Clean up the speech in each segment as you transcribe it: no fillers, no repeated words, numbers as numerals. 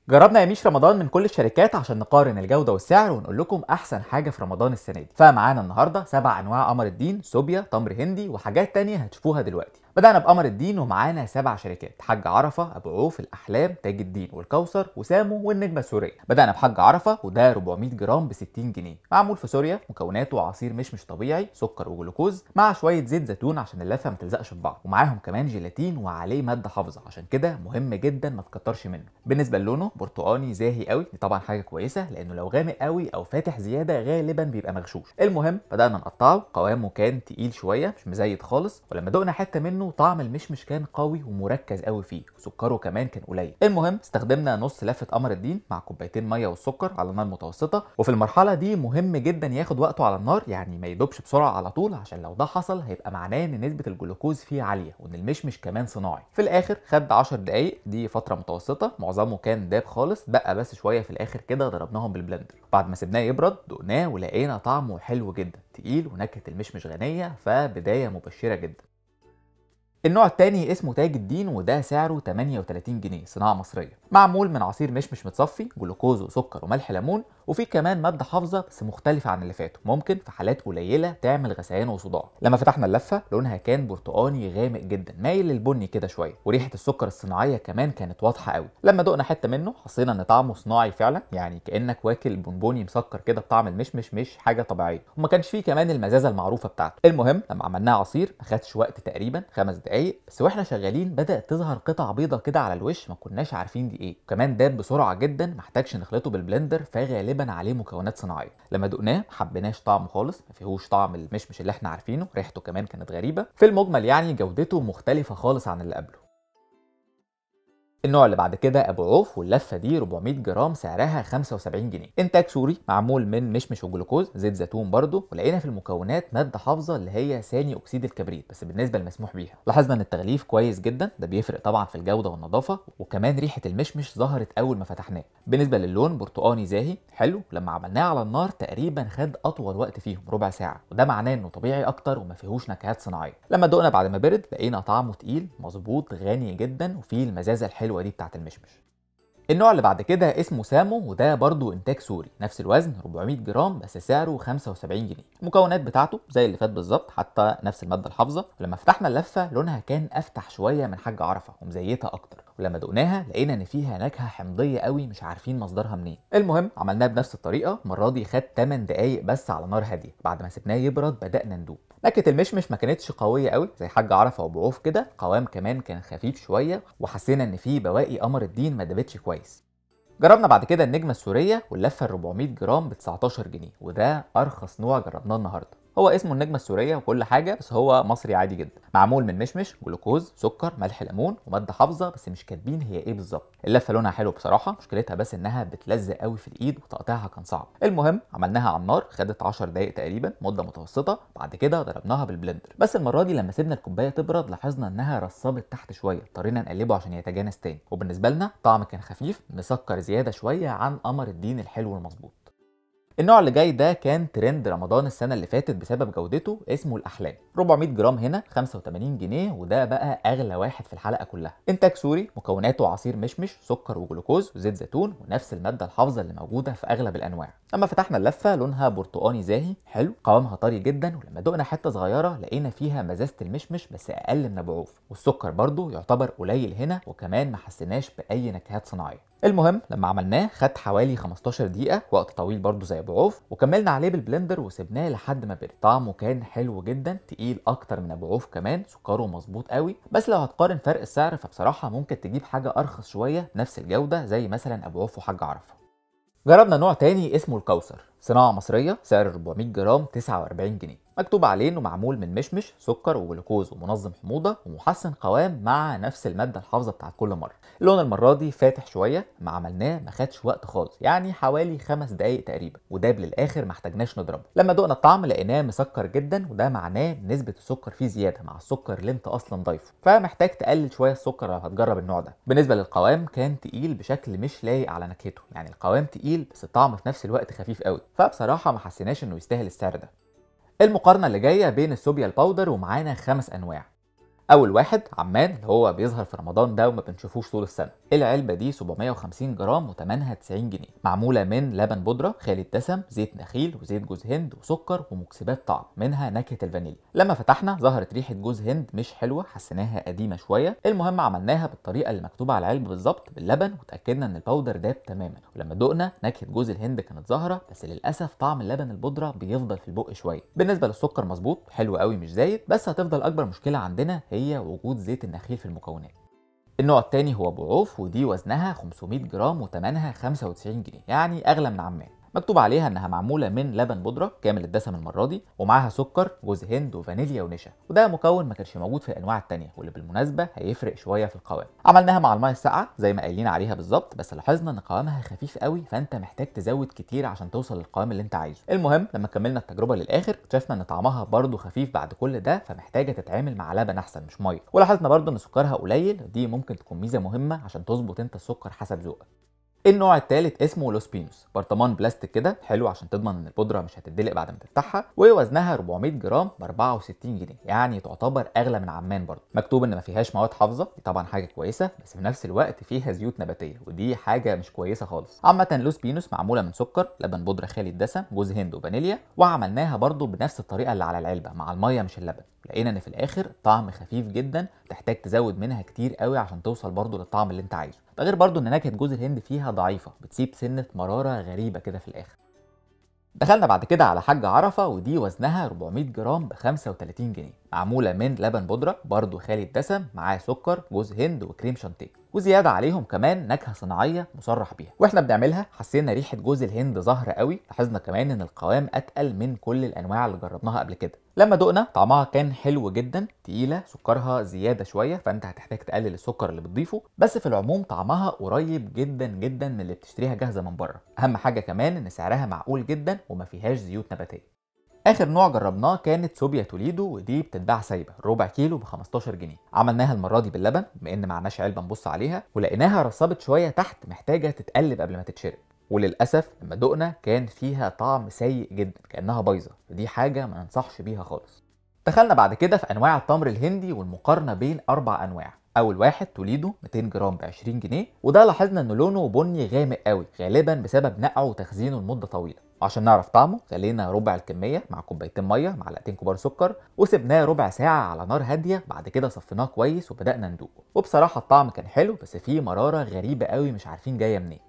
جربنا يميش رمضان من كل الشركات عشان نقارن الجودة والسعر ونقول لكم أحسن حاجة في رمضان السنة دي. فمعانا النهاردة 7 أنواع قمر الدين، صوبيا، تمر هندي وحاجات تانية هتشوفوها دلوقتي. بدأنا بقمر الدين ومعانا 7 شركات: حاج عرفة، أبو عوف، الأحلام، تاج الدين والكوثر وسامو والنجمة السورية. بدأنا بحاج عرفة وده 400 جرام ب 60 جنيه، معمول في سوريا، مكوناته عصير مشمش طبيعي، سكر وجلوكوز مع شوية زيت زيتون عشان اللفة ما تلزقش في بعض، ومعاهم كمان جيلاتين وعليه مادة حافظة، عشان كده مهم جدا ما تكترش منه. بالنسبة للونه برتقاني زاهي قوي، دي طبعا حاجة كويسة لأنه لو غامق قوي أو فاتح زيادة غالبا بيبقى مغشوش. المهم بدأنا نقطعه، قوامه كان تقيل شوية مش مزيت خالص، ولما دقنا حتة منه طعم المشمش كان قوي ومركز قوي فيه، وسكره كمان كان قليل. المهم استخدمنا نص لفة قمر الدين مع كوبايتين مية والسكر على نار متوسطة، وفي المرحلة دي مهم جدا ياخد وقته على النار، يعني ما يدوبش بسرعة على طول، عشان لو ده حصل هيبقى معناه ان نسبة الجلوكوز فيه عالية وان المشمش كمان صناعي. في الاخر خد 10 دقايق، دي فترة متوسطة، معظمه كان داب خالص، بقى بس شوية في الاخر كده ضربناهم بالبلندر. بعد ما سيبناه يبرد دقناه ولقينا طعمه حلو جدا، تقيل ونكهة المشمش غنية، فبداية مبشرة جدا. النوع التاني اسمه تاج الدين وده سعره 38 جنيه، صناعة مصرية، معمول من عصير مشمش متصفي، جلوكوز وسكر وملح ليمون، وفي كمان مادة حافظة بس مختلفة عن اللي فاتوا، ممكن في حالات قليلة تعمل غثيان وصداع. لما فتحنا اللفة لونها كان برتقاني غامق جدا مايل للبني كده شوية، وريحة السكر الصناعية كمان كانت واضحة قوي. لما دقنا حتة منه حسينا ان طعمه صناعي فعلا، يعني كأنك واكل بونبوني مسكر كده بطعم المشمش، مش حاجة طبيعية، وما كانش فيه كمان المزازة المعروفة بتاعته. المهم لما عملناه عصير ما خدش وقت، تقريبا 5 دقايق بس، واحنا شغالين بدأت تظهر قطع بيضة كده على الوش ما كناش عارفين دي ايه، وكمان داب بسرعة جدا، محتاجش نخلطه بالبلندر، فغالبا عليه مكونات صناعية. لما دقناه ما حبيناش طعمه خالص، ما فيهوش طعم المشمش اللي احنا عارفينه، ريحته كمان كانت غريبة. في المجمل يعني جودته مختلفة خالص عن اللي قبله. النوع اللي بعد كده ابو عوف، واللفه دي 400 جرام سعرها 75 جنيه، انتاج سوري، معمول من مشمش وجلوكوز، زيت زيتون برده، ولقينا في المكونات ماده حافظه اللي هي ثاني اكسيد الكبريت بس بالنسبه المسموح بيها. لاحظنا ان التغليف كويس جدا، ده بيفرق طبعا في الجوده والنظافه، وكمان ريحه المشمش ظهرت اول ما فتحناه. بالنسبه للون برتقاني زاهي حلو، لما عملناه على النار تقريبا خد اطول وقت فيهم، ربع ساعه، وده معناه انه طبيعي اكتر وما فيهوش نكهات صناعيه. لما دقنا بعد ما برد لقينا طعمه تقيل مظبوط غني جدا، وفيه المزازه الحلوه دي بتاعت المشمش. النوع اللي بعد كده اسمه سامو، وده برضو انتاج سوري، نفس الوزن 400 جرام بس سعره 75 جنيه. المكونات بتاعته زي اللي فات بالظبط، حتى نفس الماده الحافظه. ولما فتحنا اللفه لونها كان افتح شويه من حاج عرفه ومزيتها اكتر، ولما دقناها لقينا ان فيها نكهه حمضيه قوي مش عارفين مصدرها منين. المهم عملناه بنفس الطريقه، المره دي خد 8 دقايق بس على نار هاديه. بعد ما سيبناه يبرد بدانا ندوب. نكهه المشمش ما كانتش قويه قوي زي حاج عرفه وابو عوف كده، القوام كمان كان خفيف شويه، وحسينا ان فيه بواقي قمر الدين ما دابتش كويس. جربنا بعد كده النجمة السورية واللفة ال 400 جرام ب 19 جنيه، وده أرخص نوع جربناه النهارده. هو اسمه النجمة السورية وكل حاجة، بس هو مصري عادي جدا، معمول من مشمش، جلوكوز، سكر، ملح ليمون ومادة حافظة بس مش كاتبين هي ايه بالظبط. اللفة لونها حلو بصراحة، مشكلتها بس انها بتلزق قوي في الايد وتقطيعها كان صعب. المهم عملناها على النار، خدت 10 دقايق تقريبا، مدة متوسطة. بعد كده ضربناها بالبلندر، بس المرة دي لما سيبنا الكوباية تبرد لاحظنا انها رصبت تحت شوية، اضطرينا نقلبه عشان يتجانس تاني. وبالنسبة لنا طعم كان خفيف مسكر زيادة شوية عن قمر الدين الحلو المظبوط. النوع اللي جاي ده كان ترند رمضان السنه اللي فاتت بسبب جودته، اسمه الاحلام، 400 جرام هنا 85 جنيه، وده بقى اغلى واحد في الحلقه كلها. انتاج سوري، مكوناته عصير مشمش، سكر وجلوكوز وزيت زيتون ونفس الماده الحافظه اللي موجوده في اغلب الانواع. لما فتحنا اللفه لونها برتقاني زاهي حلو، قوامها طري جدا، ولما دقنا حته صغيره لقينا فيها مزازه المشمش بس اقل من ابو عوف، والسكر برضو يعتبر قليل هنا، وكمان ما حسيناش باي نكهات صناعيه. المهم لما عملناه خد حوالي 15 دقيقة، وقت طويل برضو زي ابو عوف، وكملنا عليه بالبلندر وسبناه لحد ما برد. طعمه كان حلو جدا، تقيل اكتر من ابو عوف، كمان سكره مظبوط قوي. بس لو هتقارن فرق السعر فبصراحة ممكن تجيب حاجة ارخص شوية نفس الجودة زي مثلا ابو عوف وحاج عرفة. جربنا نوع تاني اسمه الكوثر، صناعة مصرية، سعر 400 جرام 49 جنيه، مكتوب عليه انه معمول من مشمش، سكر وجلوكوز ومنظم حموضة ومحسن قوام مع نفس المادة الحافظة بتاعت كل مرة. اللون المرة دي فاتح شوية، ما عملناه ما خدش وقت خالص، يعني حوالي 5 دقايق تقريبا، وداب للاخر ما احتاجناش نضربه. لما دقنا الطعم لقيناه مسكر جدا، وده معناه نسبة السكر فيه زيادة مع السكر اللي انت اصلا ضايفه، فمحتاج تقلل شوية السكر لو هتجرب النوع ده. بالنسبة للقوام كان تقيل بشكل مش لايق على نكهته، يعني القوام تقيل بس الطعم في نفس الوقت خفيف قوي، فبصراحة ما حسيناش انه يستاهل السعر ده. المقارنة اللي جاية بين الصوبيا الباودر، ومعانا 5 انواع. اول واحد عمان اللي هو بيظهر في رمضان ده وما بنشوفوش طول السنه. العلبه دي 750 جرام وثمنها 90 جنيه، معموله من لبن بودره خالي الدسم، زيت نخيل وزيت جوز هند وسكر ومكسبات طعم منها نكهه الفانيليا. لما فتحنا ظهرت ريحه جوز هند مش حلوه، حسيناها قديمه شويه. المهم عملناها بالطريقه اللي مكتوبه على العلبه بالظبط باللبن، وتاكدنا ان الباودر داب تماما. ولما دقنا نكهه جوز الهند كانت ظاهره، بس للاسف طعم اللبن البودره بيفضل في البق شويه. بالنسبه للسكر مظبوط حلو قوي مش زايد، بس هتفضل اكبر مشكله عندنا هي وجود زيت النخيل في المكونات. النوع التاني هو ابو عوف، ودي وزنها 500 جرام وثمنها 95 جنيه، يعني اغلى من عمان. مكتوب عليها انها معموله من لبن بودره كامل الدسم المره دي، ومعاها سكر جوز هند وفانيليا ونشا، وده مكون ما كانش موجود في الانواع التانيه، واللي بالمناسبه هيفرق شويه في القوام. عملناها مع الميه الساقعه زي ما قايلين عليها بالظبط، بس لاحظنا ان قوامها خفيف قوي، فانت محتاج تزود كتير عشان توصل للقوام اللي انت عايزه. المهم لما كملنا التجربه للاخر اكتشفنا ان طعمها برده خفيف بعد كل ده، فمحتاجه تتعامل مع لبن احسن مش ميه. ولاحظنا برده ان سكرها قليل، دي ممكن تكون ميزه مهمه عشان تظبط انت السكر حسب ذوقك. النوع الثالث اسمه لوس بينوس، برطمان بلاستيك كده حلو عشان تضمن ان البودره مش هتدلق بعد ما تفتحها، ووزنها 400 جرام ب 64 جنيه، يعني تعتبر اغلى من عمان برضه. مكتوب ان ما فيهاش مواد حافظه، دي طبعا حاجه كويسه، بس في نفس الوقت فيها زيوت نباتيه، ودي حاجه مش كويسه خالص. عامه لوس بينوس معموله من سكر، لبن بودره خالي الدسم، جوز هند وفانيليا، وعملناها برضه بنفس الطريقه اللي على العلبه مع الميه مش اللبن. لقينا ان في الاخر طعم خفيف جدا، تحتاج تزود منها كتير قوي عشان توصل برضو للطعم اللي انت عايزه. ده غير برضو ان نكهه جوز الهند فيها ضعيفه، بتسيب سنه مراره غريبه كده في الاخر. دخلنا بعد كده على حاج عرفه، ودي وزنها 400 جرام ب 35 جنيه، معموله من لبن بودره برضو خالي الدسم، معاه سكر جوز هند وكريم شانتيه، وزياده عليهم كمان نكهه صناعيه مصرح بيها. واحنا بنعملها حسينا ريحه جوز الهند ظاهره قوي. لاحظنا كمان ان القوام اتقل من كل الانواع اللي جربناها قبل كده. لما دقنا طعمها كان حلو جدا، تقيله، سكرها زياده شويه، فانت هتحتاج تقلل السكر اللي بتضيفه، بس في العموم طعمها قريب جدا جدا من اللي بتشتريها جاهزه من بره. اهم حاجه كمان ان سعرها معقول جدا وما فيهاش زيوت نباتيه. اخر نوع جربناه كانت صوبيا توليدو، ودي بتتباع سايبه ربع كيلو ب 15 جنيه. عملناها المره دي باللبن بما ان معناش علبه نبص عليها، ولقيناها رصبت شويه تحت، محتاجه تتقلب قبل ما تتشرب. وللاسف لما دقنا كان فيها طعم سيء جدا، كانها بايظه، ودي حاجه ما ننصحش بيها خالص. دخلنا بعد كده في انواع التمر الهندي والمقارنه بين 4 انواع. اول واحد توليدو 200 جرام ب 20 جنيه، وده لاحظنا ان لونه بني غامق قوي، غالبا بسبب نقعه وتخزينه لمده طويله. عشان نعرف طعمه خلينا ربع الكميه مع كوبايتين ميه معلقتين كبار سكر، وسبناه ربع ساعه على نار هاديه. بعد كده صفيناه كويس وبدانا ندوقه، وبصراحه الطعم كان حلو، بس فيه مراره غريبه قوي مش عارفين جايه منين.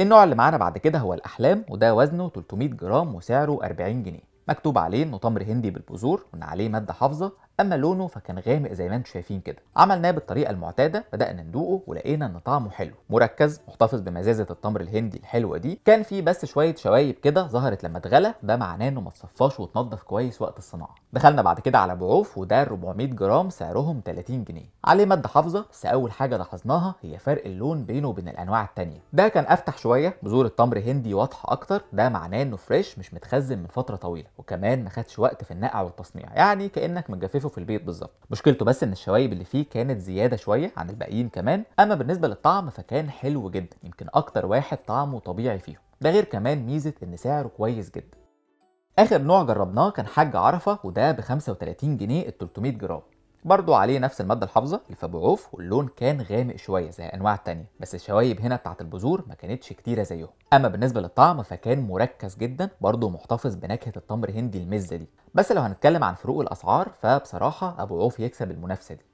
النوع اللي معانا بعد كده هو الاحلام، وده وزنه 300 جرام وسعره 40 جنيه. مكتوب عليه انه تمر هندي بالبذور وان عليه ماده حافظه، اما لونه فكان غامق زي ما انتم شايفين كده. عملناه بالطريقه المعتاده، بدانا ندوقه ولقينا ان طعمه حلو، مركز، محتفظ بمزازه التمر الهندي الحلوه دي. كان فيه بس شويه شوايب كده ظهرت لما اتغلى، ده معناه انه ما اتصفاش واتنضف كويس وقت الصناعه. دخلنا بعد كده على ابو عوف، وده 400 جرام سعرهم 30 جنيه، عليه ماده حافظه. بس اول حاجه لاحظناها هي فرق اللون بينه وبين الانواع التانيه، ده كان افتح شويه، بذور التمر هندي واضحه اكتر، ده معناه انه فريش مش متخزن من فتره طويله، وكمان ما خدش وقت في النقع والتصنيع، يعني كانك متجففه في البيت بالظبط. مشكلته بس ان الشوايب اللي فيه كانت زياده شويه عن الباقيين كمان، اما بالنسبه للطعم فكان حلو جدا، يمكن اكتر واحد طعمه طبيعي فيهم. ده غير كمان ميزه ان سعره كويس جدا. اخر نوع جربناه كان حاج عرفه، وده ب 35 جنيه ال 300 جرام، برضو عليه نفس الماده الحافظه اللي في ابو عوف، واللون كان غامق شويه زي الانواع التانيه، بس الشوايب هنا بتاعت البذور ما كانتش كتيره زيهم. اما بالنسبه للطعم فكان مركز جدا، برضو محتفظ بنكهه التمر الهندي المزه دي. بس لو هنتكلم عن فروق الاسعار فبصراحه ابو عوف يكسب المنافسه دي.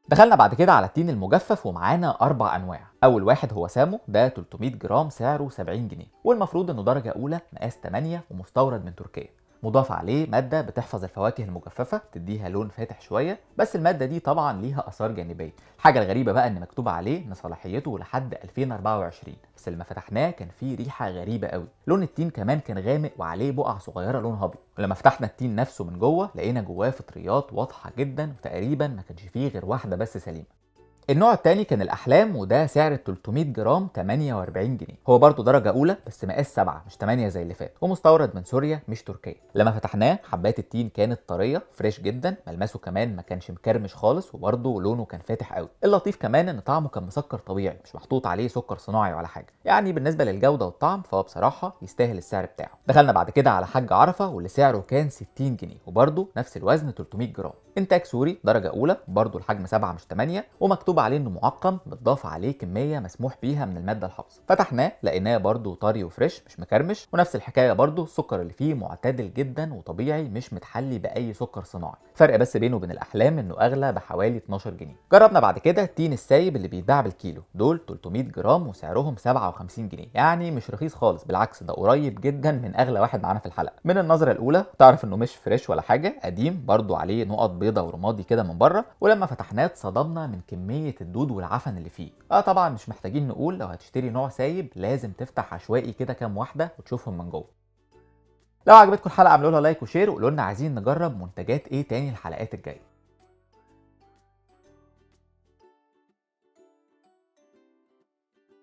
دخلنا بعد كده على التين المجفف، ومعانا 4 انواع. اول واحد هو سامو، ده 300 جرام سعره 70 جنيه، والمفروض انه درجه اولى مقاس 8 ومستورد من تركيا. مضاف عليه ماده بتحفظ الفواكه المجففه، تديها لون فاتح شويه، بس الماده دي طبعا ليها اثار جانبيه. الحاجه الغريبه بقى ان مكتوب عليه ان صلاحيته لحد 2024، بس لما فتحناه كان فيه ريحه غريبه قوي. لون التين كمان كان غامق وعليه بقع صغيره لونها ابيض، ولما فتحنا التين نفسه من جوه لقينا جواه فطريات واضحه جدا، وتقريبا ما كانش فيه غير واحده بس سليمه. النوع التاني كان الأحلام، وده سعر 300 جرام 48 جنيه. هو برضه درجة أولى بس مقاس 7 مش 8 زي اللي فات، ومستورد من سوريا مش تركيا. لما فتحناه حبات التين كانت طرية فريش جدا، ملمسه كمان ما كانش مكرمش خالص، وبرضه لونه كان فاتح قوي. اللطيف كمان ان طعمه كان مسكر طبيعي، مش محطوط عليه سكر صناعي ولا حاجة. يعني بالنسبة للجودة والطعم فهو بصراحة يستاهل السعر بتاعه. دخلنا بعد كده على حاج عرفة واللي سعره كان 60 جنيه، وبرضه نفس الوزن 300 جرام. انتاج سوري درجة أولى، برضه الحجم 7 مش 8، ومكتوب عليه انه معقم، بتضاف عليه كمية مسموح بيها من المادة الحافظة. فتحناه لقيناه برضه طري وفريش مش مكرمش، ونفس الحكاية برضه السكر اللي فيه معتدل جدا وطبيعي مش متحلي بأي سكر صناعي. فرق بس بينه وبين الأحلام انه أغلى بحوالي 12 جنيه. جربنا بعد كده التين السايب اللي بيتباع بالكيلو، دول 300 جرام وسعرهم 57 جنيه، يعني مش رخيص خالص، بالعكس ده قريب جدا من أغلى واحد معانا في الحلقة. من النظرة الأولى تعرف انه مش فريش ولا حاجة، قديم برضه، عليه نقط بيضة ورمادي كده من بره، ولما فتحناه اتصدمنا من كمية الدود والعفن اللي فيه. طبعا مش محتاجين نقول لو هتشتري نوع سايب لازم تفتح عشوائي كده كام واحدة وتشوفهم من جوه. لو عجبتكم الحلقة اعملوا لها لايك وشير، وقولوا لنا عايزين نجرب منتجات ايه تاني الحلقات الجاية.